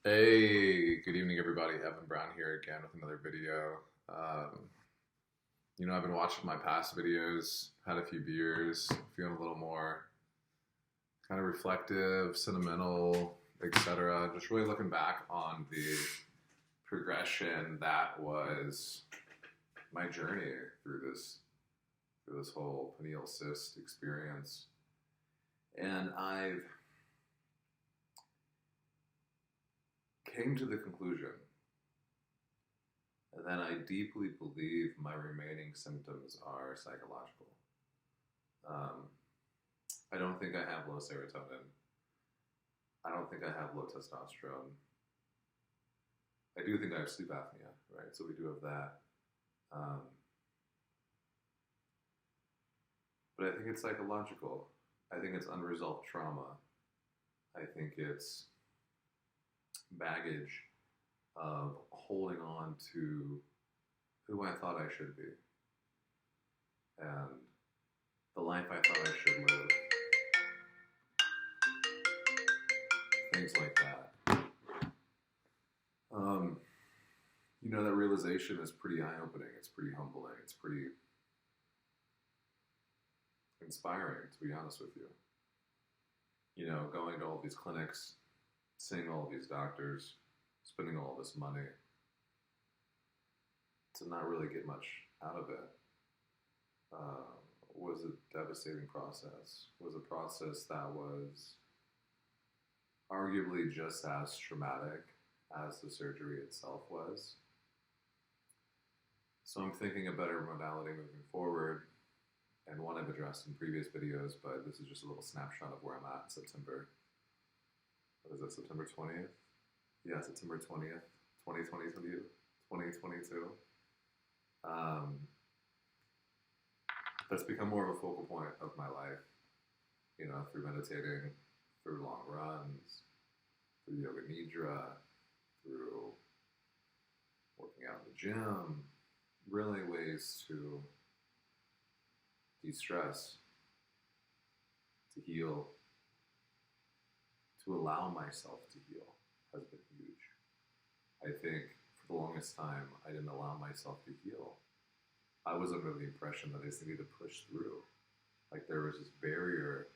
Hey, good evening, everybody. Evan Brown here again with another video. I've been watching my past videos, had a few beers, feeling a little more kind of reflective, sentimental, etc. Just really looking back on the progression that was my journey through this whole pineal cyst experience, and I've came to the conclusion that I deeply believe my remaining symptoms are psychological. Um, I don't think I have low serotonin. I don't think I have low testosterone. I do think I have sleep apnea, right? So we do have that. Um, but I think it's psychological. I think it's unresolved trauma. I think it's baggage of holding on to who I thought I should be and the life I thought I should live. Things like that. That realization is pretty eye-opening. It's pretty humbling. It's pretty inspiring, to be honest with you. Going to all these clinics, seeing all these doctors, spending all this money to not really get much out of it was a devastating process. Was a process that was arguably just as traumatic as the surgery itself was. So I'm thinking a better modality moving forward, and one I've addressed in previous videos, but this is just a little snapshot of where I'm at in September. What is it, September 20th? Yeah, September 20th, 2022. That's become more of a focal point of my life, through meditating, through long runs, through yoga nidra, through working out in the gym, really ways to de-stress, to heal, to allow myself to heal has been huge. I think for the longest time, I didn't allow myself to heal. I was under the impression that I just needed to push through. Like there was this barrier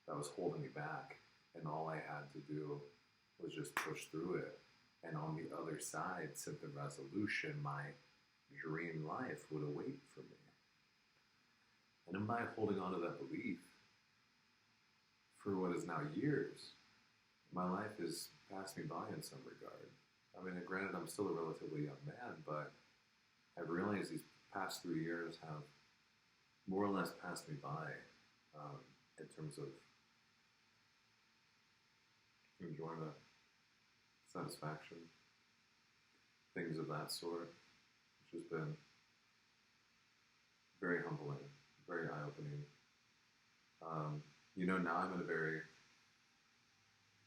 that was holding me back, and all I had to do was just push through it. And on the other side, symptom resolution, my dream life would await for me. And in my holding on to that belief for what is now years, my life has passed me by in some regard. I mean, granted, I'm still a relatively young man, but I've realized these past 3 years have more or less passed me by in terms of enjoyment, satisfaction, things of that sort, which has been very humbling, very eye-opening. Now I'm in a very,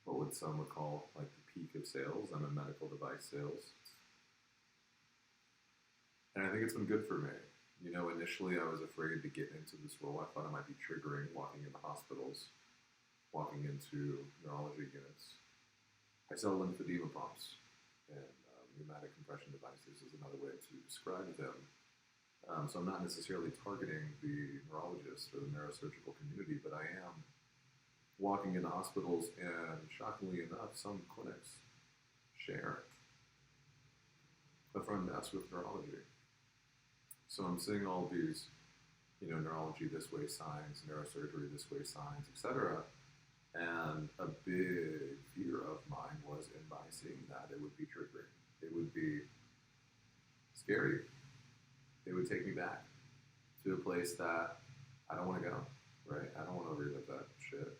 what would some would call like the peak of sales. I'm in medical device sales. And I think it's been good for me. Initially I was afraid to get into this role. I thought it might be triggering, walking into hospitals, walking into neurology units. I sell lymphedema pumps, and pneumatic compression devices is another way to describe them. So I'm not necessarily targeting the neurologist or the neurosurgical community, but I am walking into hospitals, and shockingly enough, some clinics share the front desk with neurology. So I'm seeing all these, neurology this way signs, neurosurgery this way signs, etc. And a big fear of mine was in by seeing that it would be triggering. It would be scary. It would take me back to a place that I don't want to go, right? I don't want to relive that shit.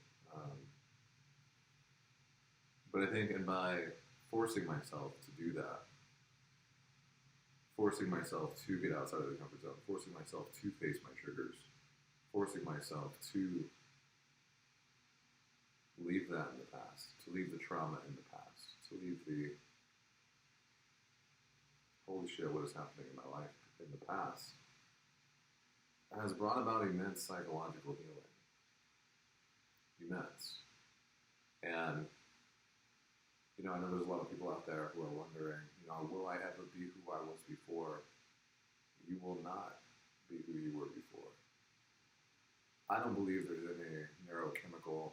But I think by forcing myself to do that, forcing myself to get outside of the comfort zone, forcing myself to face my triggers, forcing myself to leave that in the past, to leave the trauma in the past, to leave the holy shit, what is happening in my life in the past, has brought about immense psychological healing. Immense. And I know there's a lot of people out there who are wondering, will I ever be who I was before? You will not be who you were before. I don't believe there's any neurochemical,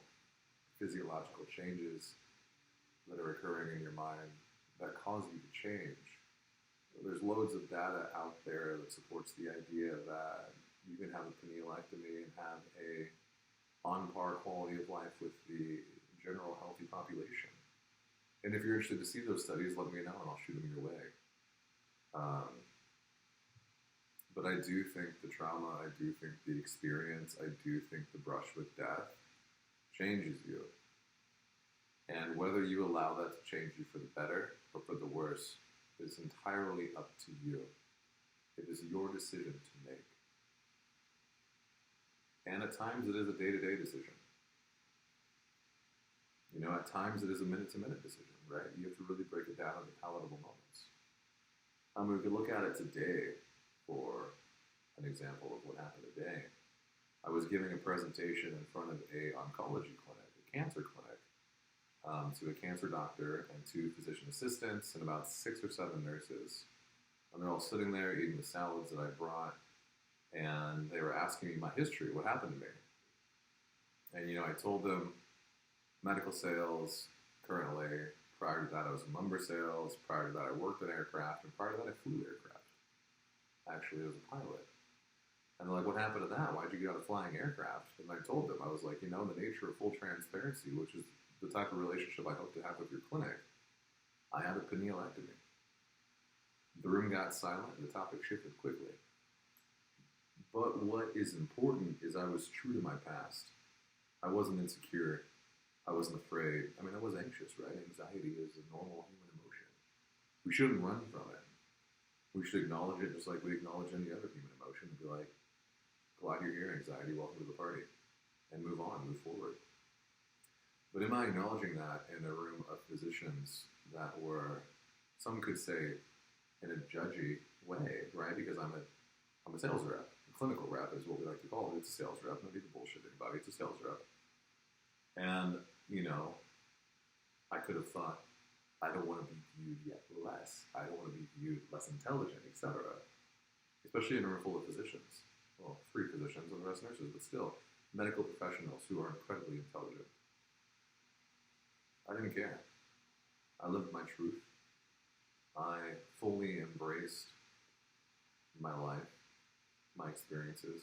physiological changes that are occurring in your mind that cause you to change. There's loads of data out there that supports the idea that you can have a pinealectomy and have a on-par quality of life with the general healthy population. And if you're interested to see those studies, let me know and I'll shoot them your way. But I do think the trauma, I do think the experience, I do think the brush with death changes you. And whether you allow that to change you for the better or for the worse is entirely up to you. It is your decision to make. And at times it is a day-to-day decision. At times it is a minute-to-minute decision, right? You have to really break it down into palatable moments. We could look at it today for an example of what happened today. I was giving a presentation in front of a oncology clinic, a cancer clinic, to a cancer doctor and 2 physician assistants and about 6 or 7 nurses. And they're all sitting there eating the salads that I brought, and they were asking me my history, what happened to me. And, I told them medical sales currently. Prior to that, I was in lumber sales. Prior to that, I worked in aircraft. And prior to that, I flew aircraft. Actually, I was a pilot. And they're like, what happened to that? Why'd you get out of flying aircraft? And I told them, I was like, the nature of full transparency, which is the type of relationship I hope to have with your clinic, I had a pinealectomy. The room got silent and the topic shifted quickly. But what is important is I was true to my past. I wasn't insecure. I wasn't afraid. I was anxious, right? Anxiety is a normal human emotion. We shouldn't run from it. We should acknowledge it just like we acknowledge any other human emotion and be like, glad you're here, anxiety, welcome to the party. And move on, move forward. But am I acknowledging that in a room of physicians that were, some could say, in a judgy way, right? Because I'm a sales rep. A clinical rep is what we like to call it. It's a sales rep. Nobody to bullshit anybody. It's a sales rep. And, I could have thought, I don't want to be viewed yet less. I don't want to be viewed less intelligent, etc. Especially in a room full of physicians. Well, 3 physicians and the rest nurses, but still, medical professionals who are incredibly intelligent. I didn't care. I lived my truth. I fully embraced my life, my experiences,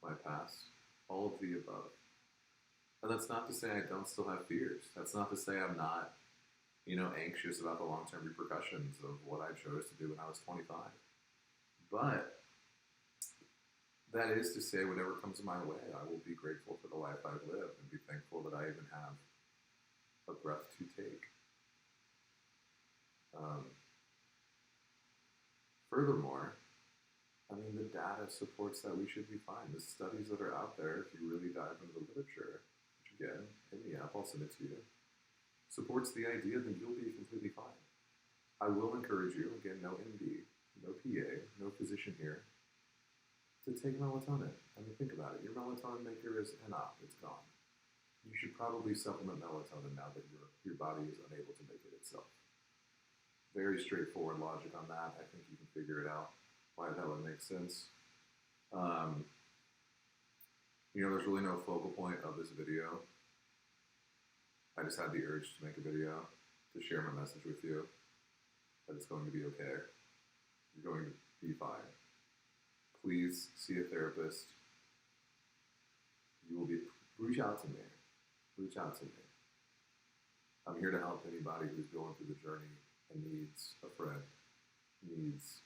my past, all of the above. And that's not to say I don't still have fears. That's not to say I'm not, anxious about the long-term repercussions of what I chose to do when I was 25. But that is to say, whatever comes my way, I will be grateful for the life I've lived and be thankful that I even have a breath to take. Furthermore, the data supports that we should be fine. The studies that are out there, if you really dive into the literature, which again, hit me up, I'll send it to you, supports the idea that you'll be completely fine. I will encourage you, again, no MD, no PA, no physician here, to take melatonin. Think about it. Your melatonin maker is enough. It's gone. You should probably supplement melatonin now that your body is unable to make it itself. Very straightforward logic on that. I think you can figure it out, why that would make sense. There's really no focal point of this video. I just had the urge to make a video to share my message with you that it's going to be okay. You're going to be fine. Please see a therapist. Reach out to me. Reach out to me. I'm here to help anybody who's going through the journey and needs a friend, needs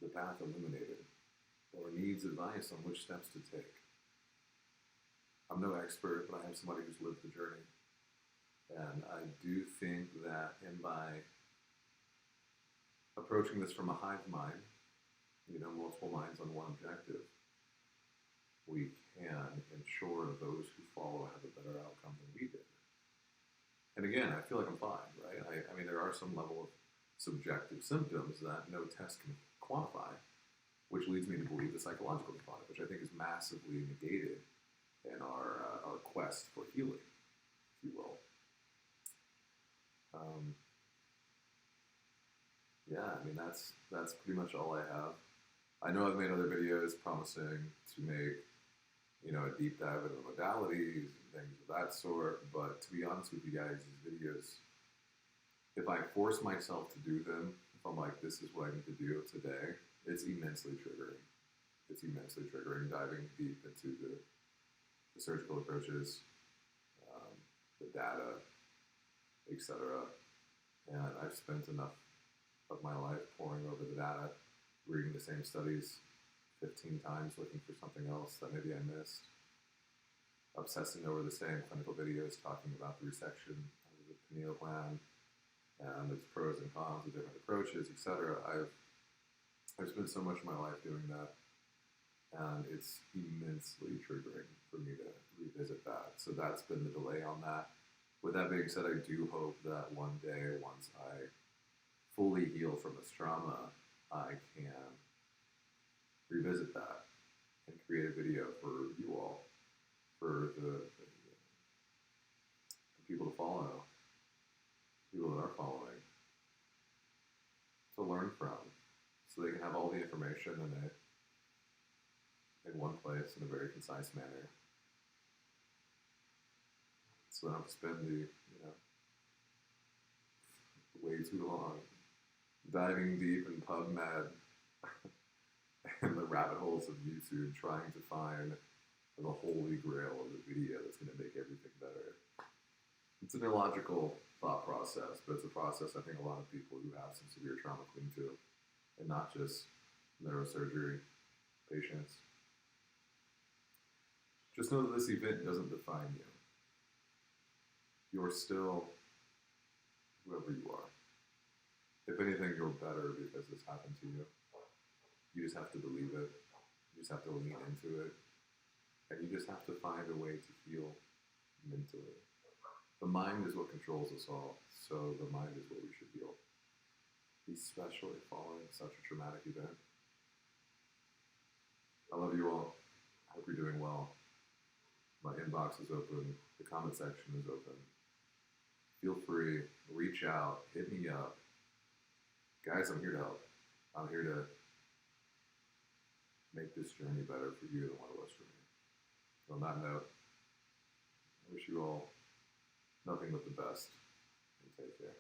the path illuminated, or needs advice on which steps to take. I'm no expert, but I am somebody who's lived the journey. And I do think that by approaching this from a hive mind, multiple minds on one objective, we can ensure those who follow have a better outcome than we did. And again, I feel like I'm fine, right? There are some level of subjective symptoms that no test can quantify, which leads me to believe the psychological component, which I think is massively negated in our quest for healing, if you will. yeah, I mean that's pretty much all I have. I know I've made other videos promising to make, you know, a deep dive into the modalities and things of that sort, but to be honest with you guys, these videos, if I force myself to do them, if I'm like, this is what I need to do today, it's immensely triggering. It's immensely triggering diving deep into the surgical approaches, um, the data, etc. And I've spent enough of my life poring over the data, reading the same studies 15 times, looking for something else that maybe I missed, obsessing over the same clinical videos talking about the resection of the pineal gland and its pros and cons of different approaches, etc. I've spent so much of my life doing that, and it's immensely triggering for me to revisit that. So that's been the delay on that. With that being said, I do hope that one day, once I fully heal from this trauma, I can revisit that and create a video for you all, for the people to follow, people that are following, to learn from, so they can have all the information in one place in a very concise manner. So I don't have to spend way too long diving deep in PubMed and the rabbit holes of YouTube trying to find the holy grail of the video that's going to make everything better. It's an illogical thought process, but it's a process I think a lot of people who have some severe trauma cling to, and not just neurosurgery patients. Just know that this event doesn't define you. You're still whoever you are. If anything, you're better because this happened to you. You just have to believe it. You just have to lean into it. And you just have to find a way to heal mentally. The mind is what controls us all, so the mind is what we should heal, especially following such a traumatic event. I love you all. I hope you're doing well. My inbox is open. The comment section is open. Feel free, reach out, hit me up. Guys, I'm here to help. I'm here to make this journey better for you than what it was for me. On that note, I wish you all nothing but the best, and take care.